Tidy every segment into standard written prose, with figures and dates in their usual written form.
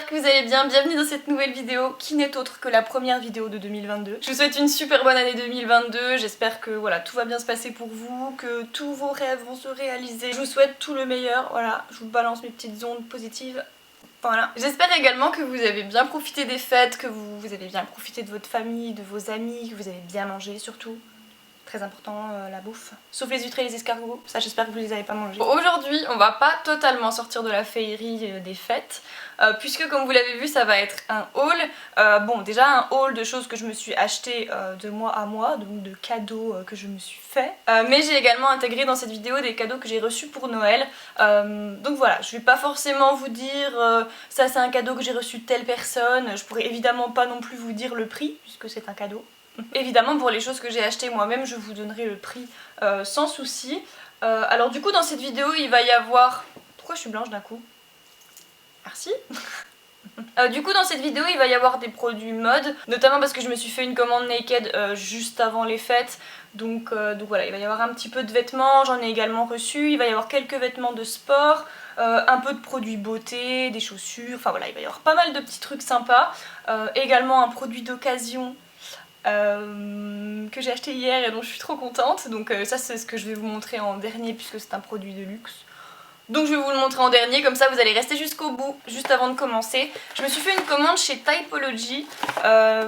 que vous allez bien, bienvenue dans cette nouvelle vidéo qui n'est autre que la première vidéo de 2022. Je vous souhaite une super bonne année 2022, j'espère que voilà, tout va bien se passer pour vous, que tous vos rêves vont se réaliser. Je vous souhaite tout le meilleur, voilà, je vous balance mes petites ondes positives. Voilà. J'espère également que vous avez bien profité des fêtes, que vous avez bien profité de votre famille, de vos amis, que vous avez bien mangé surtout. Très important, la bouffe. Sauf les huîtres et les escargots, ça j'espère que vous les avez pas mangés. Aujourd'hui on va pas totalement sortir de la féerie des fêtes, puisque comme vous l'avez vu ça va être un haul. Bon déjà un haul de choses que je me suis acheté de mois à mois, donc de cadeaux que je me suis fait. Mais j'ai également intégré dans cette vidéo des cadeaux que j'ai reçus pour Noël. Donc voilà, je vais pas forcément vous dire ça c'est un cadeau que j'ai reçu de telle personne. Je pourrais évidemment pas non plus vous dire le prix, puisque c'est un cadeau. Évidemment pour les choses que j'ai achetées moi-même je vous donnerai le prix sans souci. Alors du coup dans cette vidéo il va y avoir... Pourquoi je suis blanche d'un coup? Merci. Du coup dans cette vidéo il va y avoir des produits mode, notamment parce que je me suis fait une commande Naked juste avant les fêtes. Donc voilà, il va y avoir un petit peu de vêtements, j'en ai également reçu, il va y avoir quelques vêtements de sport, un peu de produits beauté, des chaussures, enfin voilà il va y avoir pas mal de petits trucs sympas. Également un produit d'occasion que j'ai acheté hier et dont je suis trop contente. Donc ça c'est ce que je vais vous montrer en dernier puisque c'est un produit de luxe. Donc je vais vous le montrer en dernier, comme ça vous allez rester jusqu'au bout, juste avant de commencer. Je me suis fait une commande chez Typology,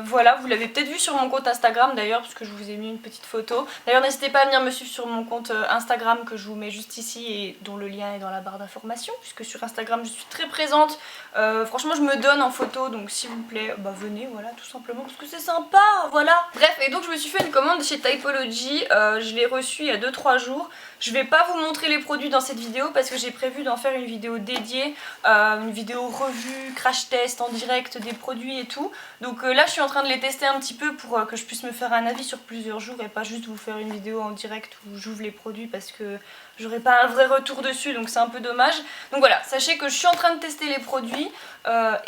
voilà, vous l'avez peut-être vu sur mon compte Instagram d'ailleurs, parce que je vous ai mis une petite photo. D'ailleurs n'hésitez pas à venir me suivre sur mon compte Instagram que je vous mets juste ici et dont le lien est dans la barre d'informations, puisque sur Instagram je suis très présente. Franchement je me donne en photo, donc s'il vous plaît, bah venez, voilà, tout simplement, parce que c'est sympa, voilà. Bref, et donc je me suis fait une commande chez Typology, je l'ai reçue il y a 2-3 jours. Je vais pas vous montrer les produits dans cette vidéo parce que j'ai prévu d'en faire une vidéo dédiée, une vidéo revue, crash test en direct des produits et tout. Donc là je suis en train de les tester un petit peu pour que je puisse me faire un avis sur plusieurs jours et pas juste vous faire une vidéo en direct où j'ouvre les produits parce que j'aurai pas un vrai retour dessus, donc c'est un peu dommage. Donc voilà, sachez que je suis en train de tester les produits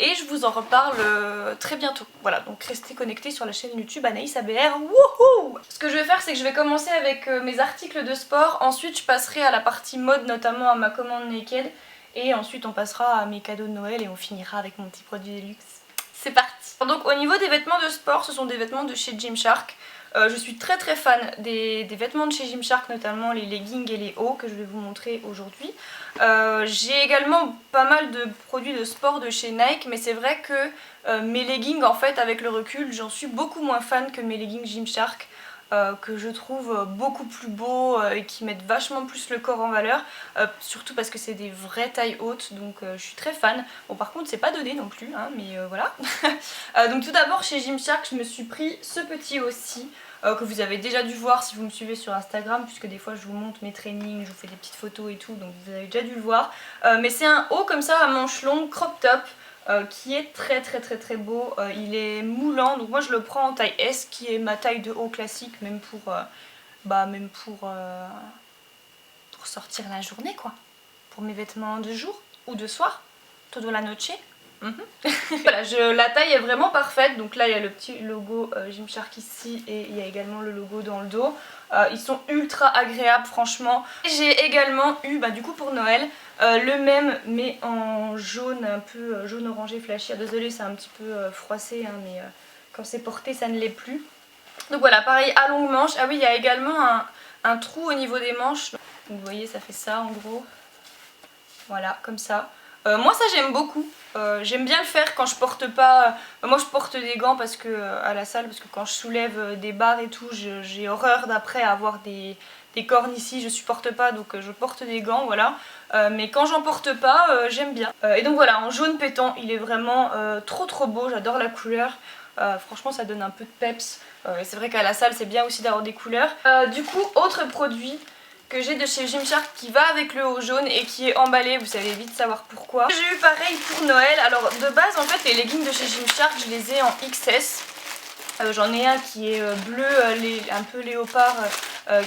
et je vous en reparle très bientôt. Voilà, donc restez connectés sur la chaîne YouTube Anaïs ABR. Wouhou! Ce que je vais faire c'est que je vais commencer avec mes articles de sport, ensuite je passerai à la partie mode, notamment à ma commande Naked, et ensuite on passera à mes cadeaux de Noël et on finira avec mon petit produit de luxe. C'est parti! Donc au niveau des vêtements de sport, ce sont des vêtements de chez Gymshark. Je suis très fan des vêtements de chez Gymshark, notamment les leggings et les hauts que je vais vous montrer aujourd'hui. J'ai également pas mal de produits de sport de chez Nike, mais c'est vrai que mes leggings, en fait, avec le recul, j'en suis beaucoup moins fan que mes leggings Gymshark, que je trouve beaucoup plus beaux et qui mettent vachement plus le corps en valeur, surtout parce que c'est des vraies tailles hautes, donc je suis très fan. Bon par contre c'est pas donné non plus, hein, mais voilà. Donc tout d'abord chez Gymshark je me suis pris ce petit aussi, que vous avez déjà dû voir si vous me suivez sur Instagram, puisque des fois je vous montre mes trainings, je vous fais des petites photos et tout, donc vous avez déjà dû le voir. Mais c'est un haut comme ça à manches longues, crop top, qui est très beau. Il est moulant, donc moi je le prends en taille S, qui est ma taille de haut classique, même pour sortir la journée quoi, pour mes vêtements de jour ou de soir, todo la noche. Voilà, la taille est vraiment parfaite, donc là il y a le petit logo Gymshark ici et il y a également le logo dans le dos. Ils sont ultra agréables franchement. J'ai également eu du coup pour Noël le même mais en jaune, un peu jaune orangé flashy. Désolée c'est un petit peu froissé hein, mais quand c'est porté ça ne l'est plus. Donc voilà, pareil à longue manche. Ah oui, il y a également un trou au niveau des manches. Donc, vous voyez ça fait ça en gros. Voilà, comme ça. Moi ça j'aime beaucoup, j'aime bien le faire quand je porte pas, moi je porte des gants parce que à la salle, parce que quand je soulève des barres et tout, j'ai horreur d'après avoir des cornes ici, je supporte pas, donc je porte des gants, voilà. Mais quand j'en porte pas, j'aime bien. Et donc voilà, en jaune pétant, il est vraiment trop beau, j'adore la couleur. Franchement ça donne un peu de peps, et c'est vrai qu'à la salle c'est bien aussi d'avoir des couleurs. Du coup, autre produit que j'ai de chez Gymshark qui va avec le haut jaune et qui est emballé, vous savez vite savoir pourquoi. J'ai eu pareil pour Noël. Alors de base en fait les leggings de chez Gymshark je les ai en XS. J'en ai un qui est bleu, un peu léopard,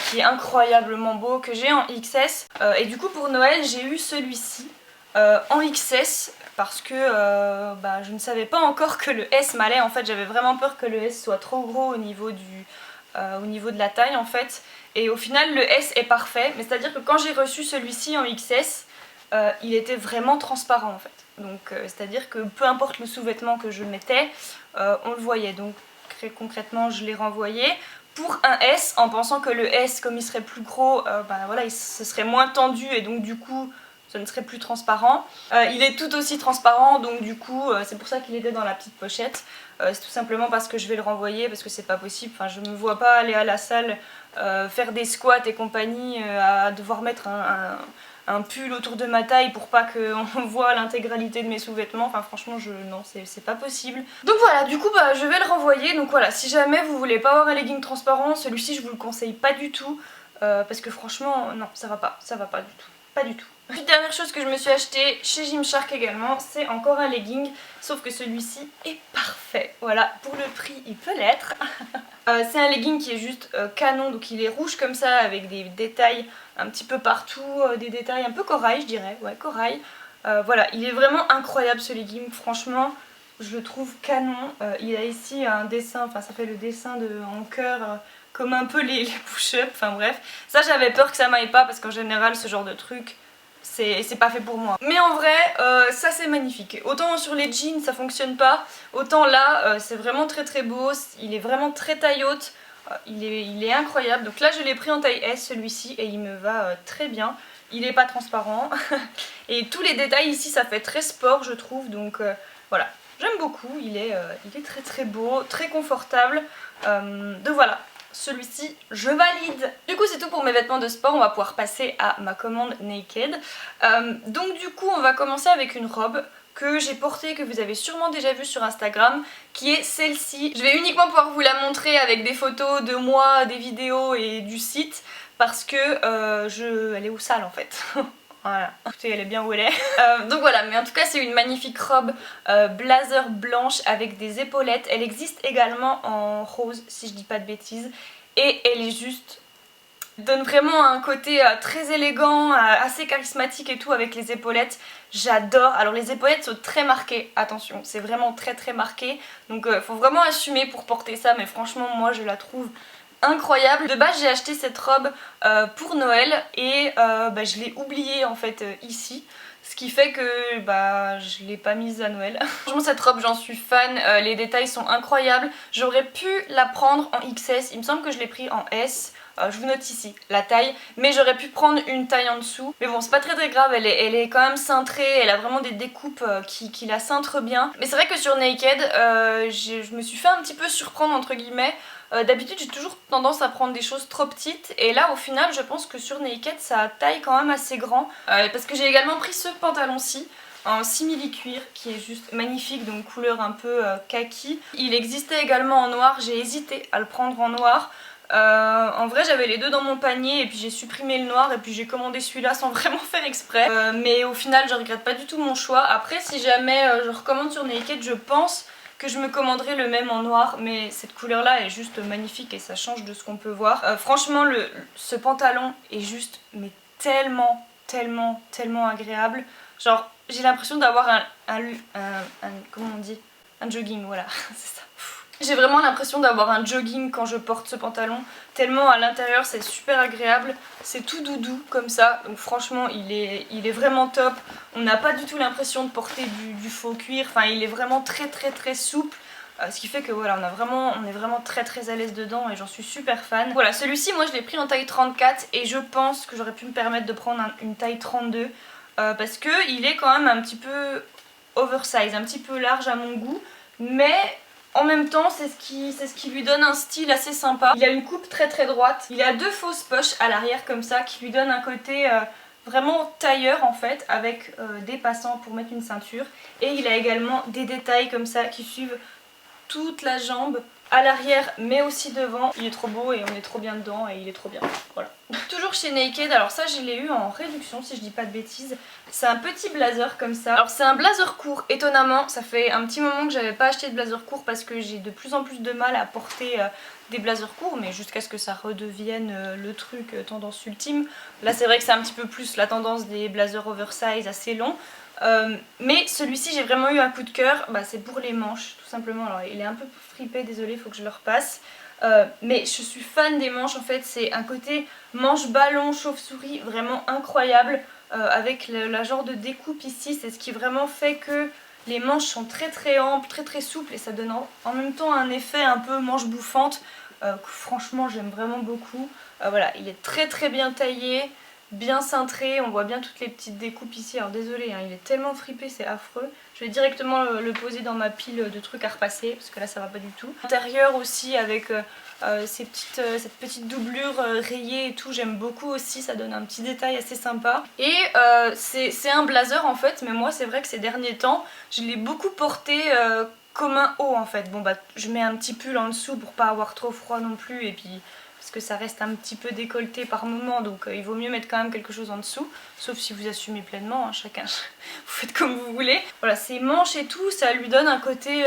qui est incroyablement beau, que j'ai en XS. Et du coup pour Noël j'ai eu celui-ci en XS parce que je ne savais pas encore que le S m'allait. En fait j'avais vraiment peur que le S soit trop gros au niveau de la taille en fait. Et au final le S est parfait, mais c'est à dire que quand j'ai reçu celui-ci en XS, il était vraiment transparent en fait. donc c'est à dire que peu importe le sous-vêtement que je mettais, on le voyait, donc très concrètement je l'ai renvoyé. Pour un S, en pensant que le S, comme il serait plus gros, voilà, ce serait moins tendu et donc du coup ce ne serait plus transparent. Il est tout aussi transparent, donc du coup c'est pour ça qu'il était dans la petite pochette. C'est tout simplement parce que je vais le renvoyer, parce que c'est pas possible, enfin je me vois pas aller à la salle faire des squats et compagnie, à devoir mettre un pull autour de ma taille pour pas qu'on voit l'intégralité de mes sous-vêtements. Enfin franchement non, c'est pas possible. Donc voilà, du coup je vais le renvoyer. Donc voilà, si jamais vous voulez pas avoir un legging transparent, celui-ci je vous le conseille pas du tout, parce que franchement non, ça va pas du tout, pas du tout. Une dernière chose que je me suis acheté chez Gymshark également, c'est encore un legging, sauf que celui-ci est parfait. Voilà, pour le prix il peut l'être. C'est un legging qui est juste canon, donc il est rouge comme ça avec des détails un petit peu partout, des détails un peu corail je dirais, ouais corail. Voilà, il est vraiment incroyable ce legging, franchement je le trouve canon. Il a ici un dessin, enfin ça fait le dessin en cœur, comme un peu les push-ups, enfin bref. Ça j'avais peur que ça m'aille pas parce qu'en général ce genre de truc c'est pas fait pour moi. Mais en vrai ça c'est magnifique. Autant sur les jeans ça fonctionne pas, autant là c'est vraiment très très beau, il est vraiment très taille haute, il est incroyable. Donc là je l'ai pris en taille S celui-ci et il me va très bien. Il est pas transparent et tous les détails ici ça fait très sport je trouve, donc voilà. J'aime beaucoup, il est très très beau, très confortable, donc voilà. Celui-ci, je valide. Du coup, c'est tout pour mes vêtements de sport. On va pouvoir passer à ma commande Naked. Donc du coup, on va commencer avec une robe que j'ai portée, que vous avez sûrement déjà vue sur Instagram, qui est celle-ci. Je vais uniquement pouvoir vous la montrer avec des photos de moi, des vidéos et du site, parce que elle est au sale en fait. Voilà, écoutez, elle est bien où elle est. Donc voilà, mais en tout cas c'est une magnifique robe blazer blanche avec des épaulettes. Elle existe également en rose si je dis pas de bêtises. Et elle est juste... donne vraiment un côté très élégant, assez charismatique et tout avec les épaulettes. J'adore. Alors les épaulettes sont très marquées, attention, c'est vraiment très très marqué. Donc faut vraiment assumer pour porter ça, mais franchement moi je la trouve incroyable. De base j'ai acheté cette robe pour Noël et je l'ai oubliée en fait ici. Ce qui fait que je l'ai pas mise à Noël. Franchement cette robe j'en suis fan, les détails sont incroyables. J'aurais pu la prendre en XS, il me semble que je l'ai pris en S. Je vous note ici la taille, mais j'aurais pu prendre une taille en dessous. Mais bon, c'est pas très grave, elle est quand même cintrée, elle a vraiment des découpes qui la cintrent bien. Mais c'est vrai que sur Naked, je me suis fait un petit peu surprendre entre guillemets. D'habitude j'ai toujours tendance à prendre des choses trop petites et là au final je pense que sur Naked ça taille quand même assez grand, parce que j'ai également pris ce pantalon-ci en simili-cuir qui est juste magnifique, donc couleur un peu kaki. Il existait également en noir, j'ai hésité à le prendre en noir. En vrai j'avais les deux dans mon panier et puis j'ai supprimé le noir et puis j'ai commandé celui-là sans vraiment faire exprès, mais au final je regrette pas du tout mon choix. Après si jamais je recommande sur Naked, je pense que je me commanderai le même en noir, mais cette couleur là est juste magnifique et ça change de ce qu'on peut voir. Franchement ce pantalon est juste mais tellement agréable. Genre j'ai l'impression d'avoir comment on dit, un jogging, voilà c'est ça. J'ai vraiment l'impression d'avoir un jogging quand je porte ce pantalon, tellement à l'intérieur c'est super agréable, c'est tout doudou comme ça, donc franchement il est vraiment top. On n'a pas du tout l'impression de porter du faux cuir, enfin il est vraiment très souple, ce qui fait que voilà on est vraiment très à l'aise dedans et j'en suis super fan. Voilà, celui-ci moi je l'ai pris en taille 34 et je pense que j'aurais pu me permettre de prendre une taille 32 parce que il est quand même un petit peu oversize, un petit peu large à mon goût, mais en même temps c'est ce qui lui donne un style assez sympa. Il a une coupe très droite, il a deux fausses poches à l'arrière comme ça qui lui donnent un côté vraiment tailleur en fait, avec des passants pour mettre une ceinture. Et il a également des détails comme ça qui suivent toute la jambe à l'arrière mais aussi devant. Il est trop beau et on est trop bien dedans et il est trop bien, voilà. Toujours chez Naked, alors ça je l'ai eu en réduction si je dis pas de bêtises. C'est un petit blazer comme ça. Alors c'est un blazer court, étonnamment. Ça fait un petit moment que j'avais pas acheté de blazer court parce que j'ai de plus en plus de mal à porter des blazers courts, mais jusqu'à ce que ça redevienne le truc tendance ultime. Là c'est vrai que c'est un petit peu plus la tendance des blazers oversize assez longs. Mais celui-ci j'ai vraiment eu un coup de cœur, c'est pour les manches tout simplement. Alors il est un peu fripé, désolé, il faut que je le repasse. mais je suis fan des manches en fait, c'est un côté manche ballon chauve-souris vraiment incroyable avec la genre de découpe ici, c'est ce qui vraiment fait que les manches sont très très amples, très très souples et ça donne en même temps un effet un peu manche bouffante que franchement j'aime vraiment beaucoup. Voilà, il est très très bien taillé, bien cintré, on voit bien toutes les petites découpes ici, alors désolé hein, il est tellement fripé, c'est affreux. Je vais directement le poser dans ma pile de trucs à repasser parce que là ça va pas du tout. L'intérieur aussi avec cette petite doublure rayée et tout, j'aime beaucoup aussi, ça donne un petit détail assez sympa. Et c'est un blazer en fait, mais moi c'est vrai que ces derniers temps, je l'ai beaucoup porté comme un haut en fait. Bon bah je mets un petit pull en dessous pour pas avoir trop froid non plus et puis parce que ça reste un petit peu décolleté par moment, donc il vaut mieux mettre quand même quelque chose en dessous, sauf si vous assumez pleinement, hein, chacun, vous faites comme vous voulez. Voilà, ces manches et tout, ça lui donne un côté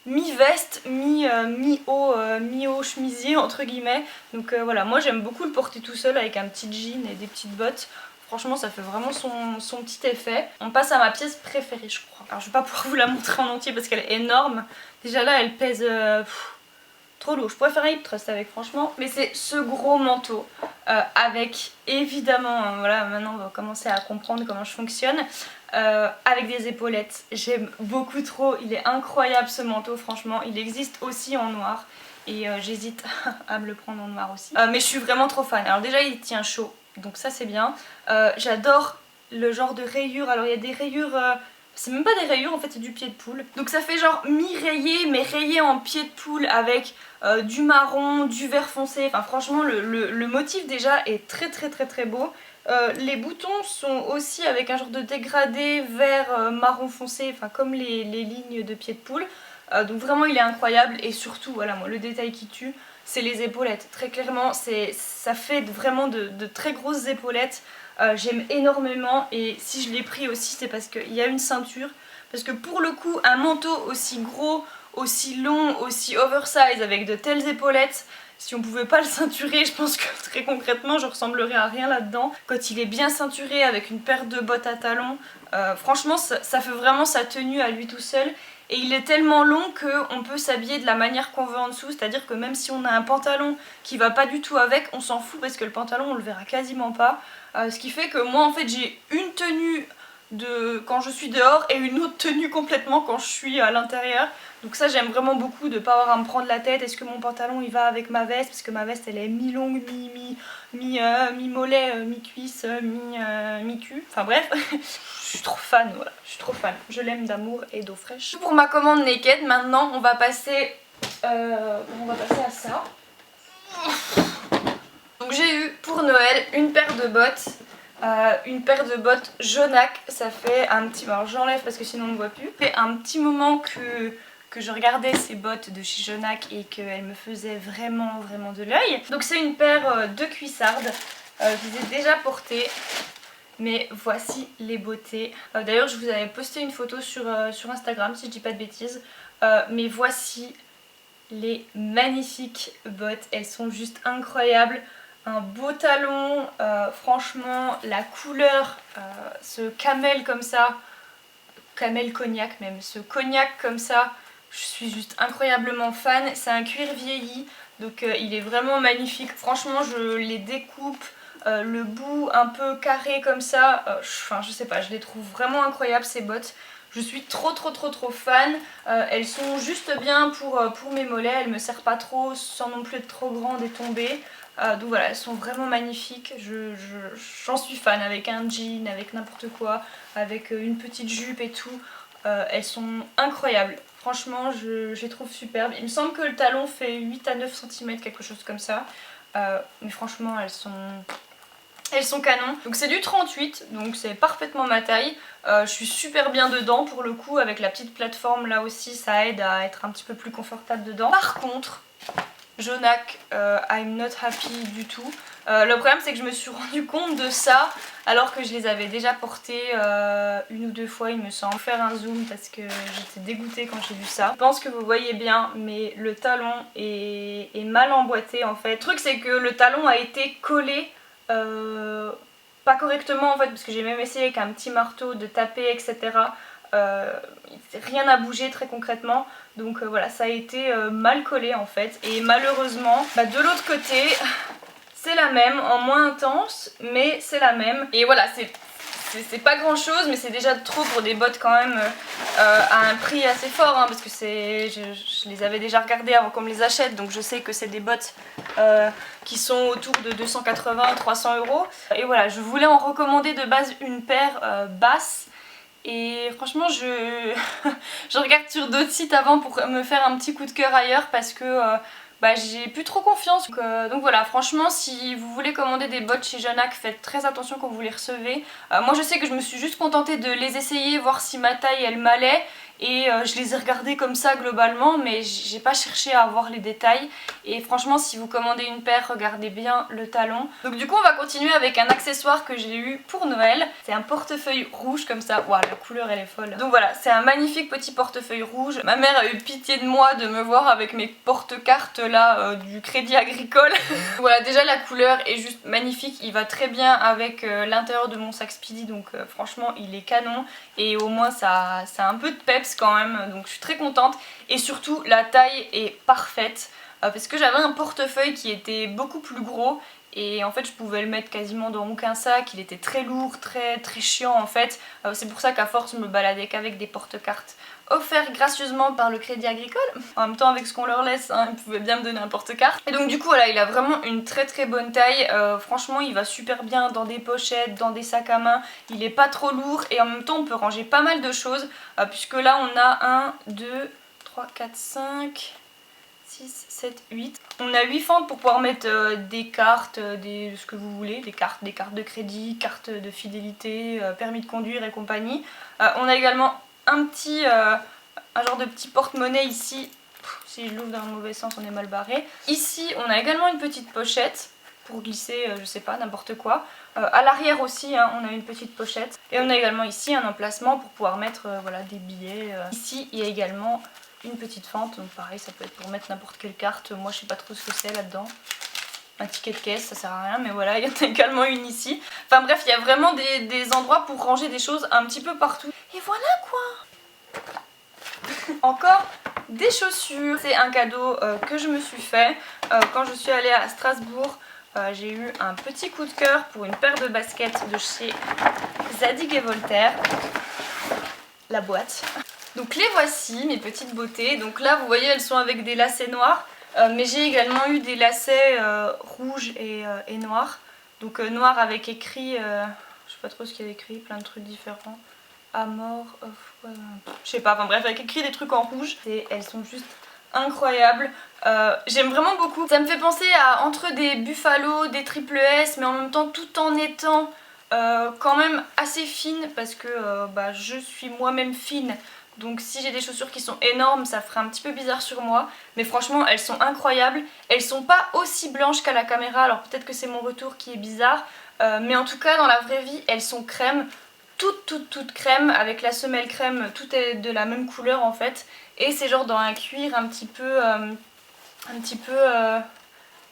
mi-veste, mi-haut, mi-haut chemisier entre guillemets, donc voilà, moi j'aime beaucoup le porter tout seul avec un petit jean et des petites bottes. Franchement ça fait vraiment son petit effet. On passe à ma pièce préférée je crois. Alors je vais pas pouvoir vous la montrer en entier parce qu'elle est énorme. Déjà là elle pèse... trop lourd, je pourrais faire un hip thrust avec franchement. Mais c'est ce gros manteau avec évidemment, voilà maintenant on va commencer à comprendre comment je fonctionne. Avec des épaulettes, j'aime beaucoup trop, il est incroyable ce manteau franchement. Il existe aussi en noir et j'hésite à me le prendre en noir aussi. Mais je suis vraiment trop fan. Alors déjà il tient chaud, donc ça c'est bien. J'adore le genre de rayures, alors il y a des rayures... c'est même pas des rayures en fait, c'est du pied de poule. Donc ça fait genre mi-rayé mais rayé en pied de poule avec du marron, du vert foncé. Enfin franchement le motif déjà est très très très très beau. Les boutons sont aussi avec un genre de dégradé vert marron foncé, enfin comme les lignes de pied de poule. Donc vraiment il est incroyable et surtout voilà moi le détail qui tue c'est les épaulettes. Très clairement ça fait vraiment de très grosses épaulettes. J'aime énormément et si je l'ai pris aussi c'est parce qu'il y a une ceinture. Parce que pour le coup un manteau aussi gros, aussi long, aussi oversize avec de telles épaulettes, si on pouvait pas le ceinturer, je pense que très concrètement je ressemblerais à rien là-dedans. Quand il est bien ceinturé avec une paire de bottes à talons, franchement ça fait vraiment sa tenue à lui tout seul. Et il est tellement long qu'on peut s'habiller de la manière qu'on veut en dessous, c'est-à-dire que même si on a un pantalon qui va pas du tout avec, on s'en fout parce que le pantalon on le verra quasiment pas. Ce qui fait que moi en fait j'ai une tenue quand je suis dehors et une autre tenue complètement quand je suis à l'intérieur. Donc ça j'aime vraiment beaucoup de pas avoir à me prendre la tête. Est-ce que mon pantalon il va avec ma veste? Parce que ma veste elle est mi-longue, mi-mollet, mi-cuisse, mi-cul. Enfin bref, je suis trop fan, voilà, je suis trop fan. Je l'aime d'amour et d'eau fraîche. Pour ma commande naked, maintenant on va passer à ça. Donc j'ai eu pour Noël une paire de bottes. Une paire de bottes Jonac, ça fait un petit... Alors j'enlève parce que sinon on ne voit plus. Ça fait un petit moment que je regardais ces bottes de chez Jonac et qu'elles me faisaient vraiment de l'œil. Donc c'est une paire de cuissardes, je les ai déjà portées. Mais voici les beautés. D'ailleurs je vous avais posté une photo sur Instagram si je dis pas de bêtises. Mais voici les magnifiques bottes, elles sont juste incroyables. Un beau talon, franchement la couleur, ce camel comme ça, camel cognac même, ce cognac comme ça, je suis juste incroyablement fan. C'est un cuir vieilli, donc il est vraiment magnifique. Franchement je les découpe, le bout un peu carré comme ça, enfin je sais pas, je les trouve vraiment incroyables ces bottes. Je suis trop fan. Elles sont juste bien pour mes mollets, elles me serrent pas trop sans non plus être trop grandes et tomber. Donc voilà, elles sont vraiment magnifiques, j'en suis fan avec un jean, avec n'importe quoi, avec une petite jupe et tout. Elles sont incroyables, franchement je les trouve superbes. Il me semble que le talon fait 8 à 9 cm, quelque chose comme ça. Mais franchement elles sont canon. Donc c'est du 38, donc c'est parfaitement ma taille. Je suis super bien dedans pour le coup, avec la petite plateforme là aussi ça aide à être un petit peu plus confortable dedans. Par contre, Jonac, I'm not happy du tout. Le problème c'est que je me suis rendu compte de ça alors que je les avais déjà portés une ou deux fois il me semble. Faire un zoom parce que j'étais dégoûtée quand j'ai vu ça. Je pense que vous voyez bien mais le talon est mal emboîté en fait. Le truc c'est que le talon a été collé pas correctement en fait parce que j'ai même essayé avec un petit marteau de taper etc. rien n'a bougé très concrètement. Donc voilà, ça a été mal collé en fait. Et malheureusement, de l'autre côté, c'est la même, en moins intense, mais c'est la même. Et voilà, c'est pas grand chose, mais c'est déjà trop pour des bottes quand même à un prix assez fort, hein, parce que je les avais déjà regardées avant qu'on me les achète, donc je sais que c'est des bottes qui sont autour de 280-300 €. Et voilà, je voulais en recommander de base une paire basse. Et franchement je regarde sur d'autres sites avant pour me faire un petit coup de cœur ailleurs parce que j'ai plus trop confiance. Donc voilà, franchement si vous voulez commander des bottes chez Janac, faites très attention quand vous les recevez. Moi je sais que je me suis juste contentée de les essayer, voir si ma taille elle m'allait. Et je les ai regardées comme ça globalement, mais j'ai pas cherché à voir les détails. Et franchement si vous commandez une paire, regardez bien le talon. Donc du coup on va continuer avec un accessoire que j'ai eu pour Noël. C'est un portefeuille rouge comme ça. Waouh, la couleur elle est folle. Donc voilà, c'est un magnifique petit portefeuille rouge. Ma mère a eu pitié de moi de me voir avec mes porte-cartes là du Crédit Agricole. Voilà, déjà la couleur est juste magnifique. Il va très bien avec l'intérieur de mon sac Speedy, donc franchement il est canon. Et au moins ça a un peu de peps quand même, donc je suis très contente. Et surtout la taille est parfaite parce que j'avais un portefeuille qui était beaucoup plus gros et en fait je pouvais le mettre quasiment dans aucun sac. Il était très lourd, très chiant en fait. C'est pour ça qu'à force je me baladais qu'avec des porte-cartes offerts gracieusement par le Crédit Agricole. En même temps avec ce qu'on leur laisse, hein, ils pouvaient bien me donner un porte-carte. Et donc du coup voilà, il a vraiment une très bonne taille. Franchement il va super bien dans des pochettes, dans des sacs à main. Il est pas trop lourd et en même temps on peut ranger pas mal de choses puisque là on a 1, 2, 3, 4, 5... 6, 7, 8. On a 8 fentes pour pouvoir mettre des cartes, ce que vous voulez, des cartes de crédit, cartes de fidélité, permis de conduire et compagnie. On a également un genre de petit porte-monnaie ici. Si je l'ouvre dans le mauvais sens, on est mal barré. Ici, on a également une petite pochette pour glisser, je sais pas, n'importe quoi. À l'arrière aussi, hein, on a une petite pochette. Et on a également ici un emplacement pour pouvoir mettre voilà, des billets. Ici, il y a également une petite fente, donc pareil, ça peut être pour mettre n'importe quelle carte. Moi, je sais pas trop ce que c'est là-dedans. Un ticket de caisse, ça sert à rien, mais voilà, il y en a également une ici. Enfin bref, il y a vraiment des endroits pour ranger des choses un petit peu partout. Et voilà quoi. Encore des chaussures. C'est un cadeau que je me suis fait quand je suis allée à Strasbourg. J'ai eu un petit coup de cœur pour une paire de baskets de chez Zadig et Voltaire. La boîte. Donc les voici, mes petites beautés. Donc là vous voyez elles sont avec des lacets noirs. Mais j'ai également eu des lacets rouges et noirs. Donc noir avec écrit, je sais pas trop ce qu'il y a écrit, plein de trucs différents. Amor, je sais pas, enfin bref avec écrit des trucs en rouge. Et elles sont juste incroyables. J'aime vraiment beaucoup. Ça me fait penser à entre des Buffalo, des Triple S, mais en même temps tout en étant quand même assez fine parce que je suis moi-même fine. Donc si j'ai des chaussures qui sont énormes, ça ferait un petit peu bizarre sur moi. Mais franchement, elles sont incroyables. Elles sont pas aussi blanches qu'à la caméra, alors peut-être que c'est mon retour qui est bizarre. Mais en tout cas, dans la vraie vie, elles sont crème. Toutes crème, avec la semelle crème, tout est de la même couleur en fait. Et c'est genre dans un cuir un petit peu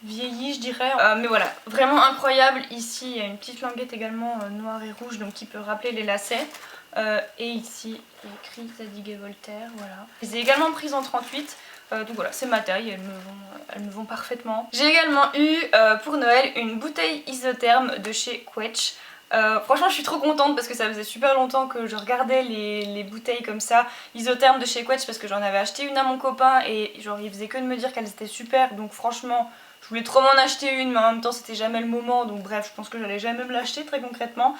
vieilli je dirais. Mais voilà, vraiment incroyable. Ici, il y a une petite languette également noire et rouge, donc qui peut rappeler les lacets. Et ici il y a écrit Zadig et Voltaire, voilà. Je les ai également prises en 38, donc voilà, c'est ma taille, elles me vont parfaitement. J'ai également eu pour Noël une bouteille isotherme de chez Quetch. Franchement je suis trop contente parce que ça faisait super longtemps que je regardais les bouteilles comme ça isothermes de chez Quetch parce que j'en avais acheté une à mon copain et genre il faisait que de me dire qu'elles étaient super, donc franchement je voulais trop m'en acheter une mais en même temps c'était jamais le moment, donc bref je pense que j'allais jamais me l'acheter très concrètement.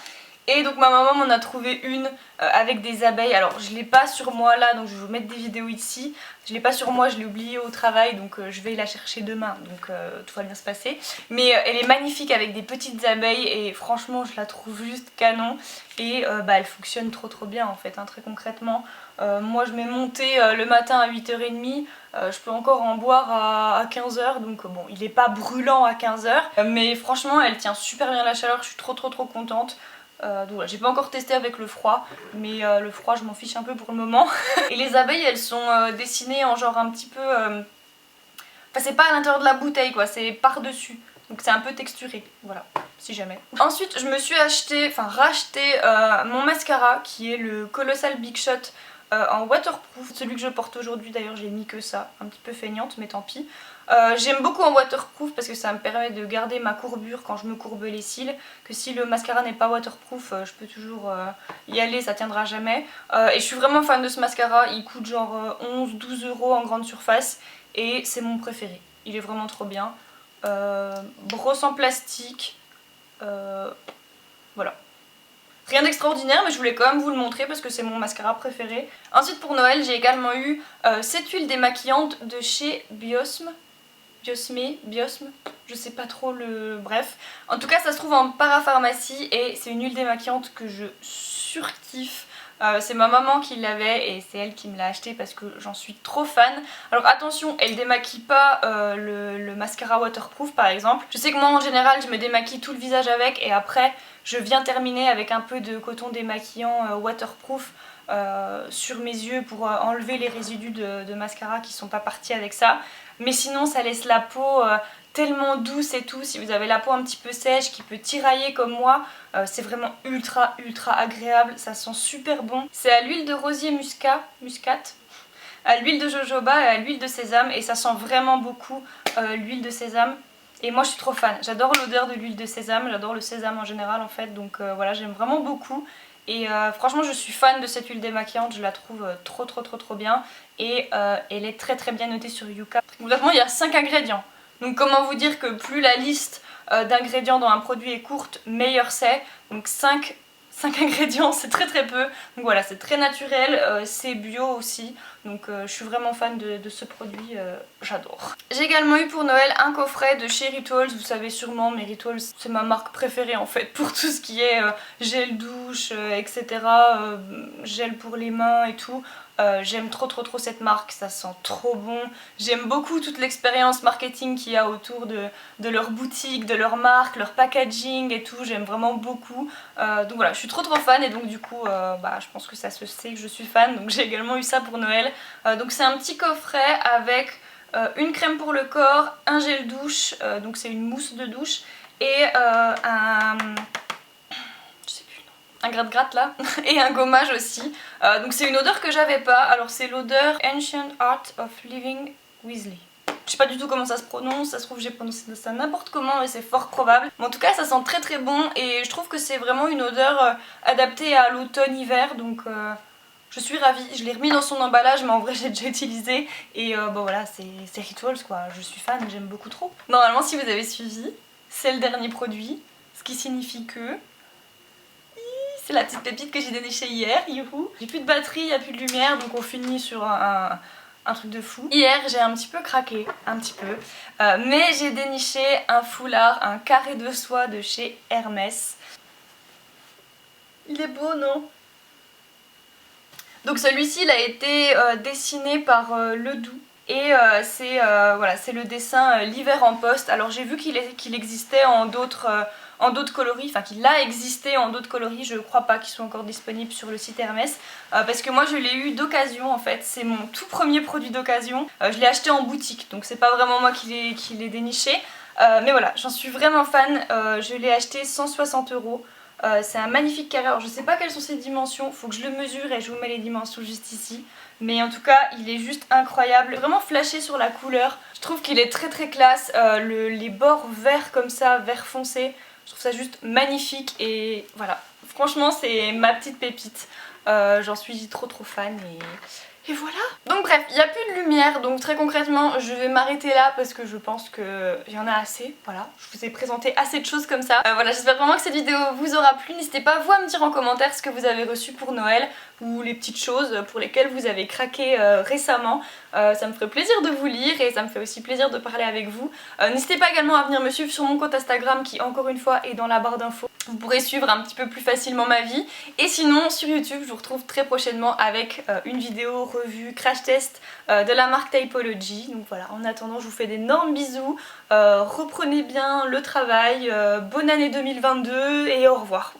Et donc ma maman m'en a trouvé une avec des abeilles. Alors je l'ai pas sur moi là, donc je vais vous mettre des vidéos ici. Je l'ai pas sur moi, je l'ai oubliée au travail, donc je vais la chercher demain, donc tout va bien se passer. Mais elle est magnifique avec des petites abeilles et franchement je la trouve juste canon. Et elle fonctionne trop bien en fait, hein, très concrètement. Moi je mets monter le matin à 8h30, je peux encore en boire à 15h, donc bon il est pas brûlant à 15h. Mais franchement elle tient super bien la chaleur, je suis trop contente. Donc voilà, j'ai pas encore testé avec le froid, mais le froid je m'en fiche un peu pour le moment. Et les abeilles elles sont dessinées en genre un petit peu... Enfin c'est pas à l'intérieur de la bouteille quoi, c'est par dessus. donc c'est un peu texturé, voilà, si jamais. Ensuite je me suis racheté mon mascara qui est le Colossal Big Shot en waterproof, celui que je porte aujourd'hui. D'ailleurs j'ai mis que ça, un petit peu feignante mais tant pis. J'aime beaucoup en waterproof parce que ça me permet de garder ma courbure quand je me courbe les cils, que si le mascara n'est pas waterproof je peux toujours y aller, ça tiendra jamais. Et je suis vraiment fan de ce mascara, il coûte genre 11-12 € en grande surface et c'est mon préféré, il est vraiment trop bien. Brosse en plastique, voilà. Rien d'extraordinaire mais je voulais quand même vous le montrer parce que c'est mon mascara préféré. Ensuite pour Noël j'ai également eu cette huile démaquillante de chez Biosme, je sais pas trop le... bref. En tout cas ça se trouve en parapharmacie et c'est une huile démaquillante que je surkiffe. C'est ma maman qui l'avait et c'est elle qui me l'a acheté parce que j'en suis trop fan. Alors attention, elle démaquille pas le mascara waterproof par exemple. Je sais que moi en général je me démaquille tout le visage avec et après je viens terminer avec un peu de coton démaquillant waterproof sur mes yeux pour enlever les résidus de mascara qui sont pas partis avec ça. Mais sinon ça laisse la peau tellement douce et tout. Si vous avez la peau un petit peu sèche qui peut tirailler comme moi, c'est vraiment ultra agréable, ça sent super bon. C'est à l'huile de rosier muscate, à l'huile de jojoba et à l'huile de sésame et ça sent vraiment beaucoup l'huile de sésame. Et moi je suis trop fan, j'adore l'odeur de l'huile de sésame, j'adore le sésame en général en fait, donc voilà, j'aime vraiment beaucoup. Et franchement je suis fan de cette huile démaquillante, je la trouve trop bien. Et elle est très bien notée sur Yuka. Concrètement il y a 5 ingrédients. Donc comment vous dire que plus la liste d'ingrédients dans un produit est courte, meilleur c'est. Donc 5 ingrédients, c'est très peu. Donc voilà, c'est très naturel, c'est bio aussi. Donc je suis vraiment fan de ce produit, j'adore. J'ai également eu pour Noël un coffret de chez Rituals. Vous savez sûrement, mais Rituals c'est ma marque préférée en fait pour tout ce qui est gel douche, etc. Gel pour les mains et tout. J'aime trop cette marque, ça sent trop bon. J'aime beaucoup toute l'expérience marketing qu'il y a autour de leur boutique, de leur marque, leur packaging et tout. J'aime vraiment beaucoup. Donc voilà, je suis trop fan et donc du coup je pense que ça se sait que je suis fan. Donc j'ai également eu ça pour Noël. Donc c'est un petit coffret avec une crème pour le corps, un gel douche, donc c'est une mousse de douche et un gratte-gratte là, et un gommage aussi. Donc c'est une odeur que j'avais pas, alors c'est l'odeur Ancient Art of Living Weasley. Je sais pas du tout comment ça se prononce, ça se trouve j'ai prononcé ça n'importe comment mais c'est fort probable. Mais en tout cas ça sent très bon et je trouve que c'est vraiment une odeur adaptée à l'automne-hiver, donc je suis ravie. Je l'ai remis dans son emballage mais en vrai j'ai déjà utilisé et bon voilà, c'est Rituals quoi, je suis fan, j'aime beaucoup trop. Normalement si vous avez suivi, c'est le dernier produit, ce qui signifie que... c'est la petite pépite que j'ai dénichée hier, youhou. J'ai plus de batterie, il n'y a plus de lumière, donc on finit sur un truc de fou. Hier j'ai un petit peu craqué, mais j'ai déniché un foulard, un carré de soie de chez Hermès. Il est beau, non? Donc celui-ci il a été dessiné par Ledoux. Et c'est le dessin l'hiver en poste. Alors j'ai vu qu'il existait en d'autres coloris, enfin qu'il a existé en d'autres coloris, je crois pas qu'ils soient encore disponibles sur le site Hermès. Parce que moi je l'ai eu d'occasion en fait, c'est mon tout premier produit d'occasion. Je l'ai acheté en boutique, donc c'est pas vraiment moi qui l'ai déniché. Mais voilà, j'en suis vraiment fan, je l'ai acheté 160 €. C'est un magnifique carré, alors je sais pas quelles sont ses dimensions, faut que je le mesure et je vous mets les dimensions juste ici. Mais en tout cas il est juste incroyable, vraiment flashé sur la couleur. Je trouve qu'il est très classe, les bords verts comme ça, vert foncé, je trouve ça juste magnifique et voilà. Franchement c'est ma petite pépite, j'en suis trop fan et voilà. Donc bref, il n'y a plus de lumière, donc très concrètement je vais m'arrêter là parce que je pense qu'il y en a assez. Voilà, je vous ai présenté assez de choses comme ça. Voilà, j'espère vraiment que cette vidéo vous aura plu. N'hésitez pas vous à me dire en commentaire ce que vous avez reçu pour Noël ou les petites choses pour lesquelles vous avez craqué récemment. Ça me ferait plaisir de vous lire et ça me fait aussi plaisir de parler avec vous. N'hésitez pas également à venir me suivre sur mon compte Instagram qui encore une fois est dans la barre d'infos. Vous pourrez suivre un petit peu plus facilement ma vie. Et sinon sur YouTube je vous retrouve très prochainement avec une vidéo revue crash test de la marque Typology. Donc voilà, en attendant je vous fais d'énormes bisous. Reprenez bien le travail, bonne année 2022 et au revoir.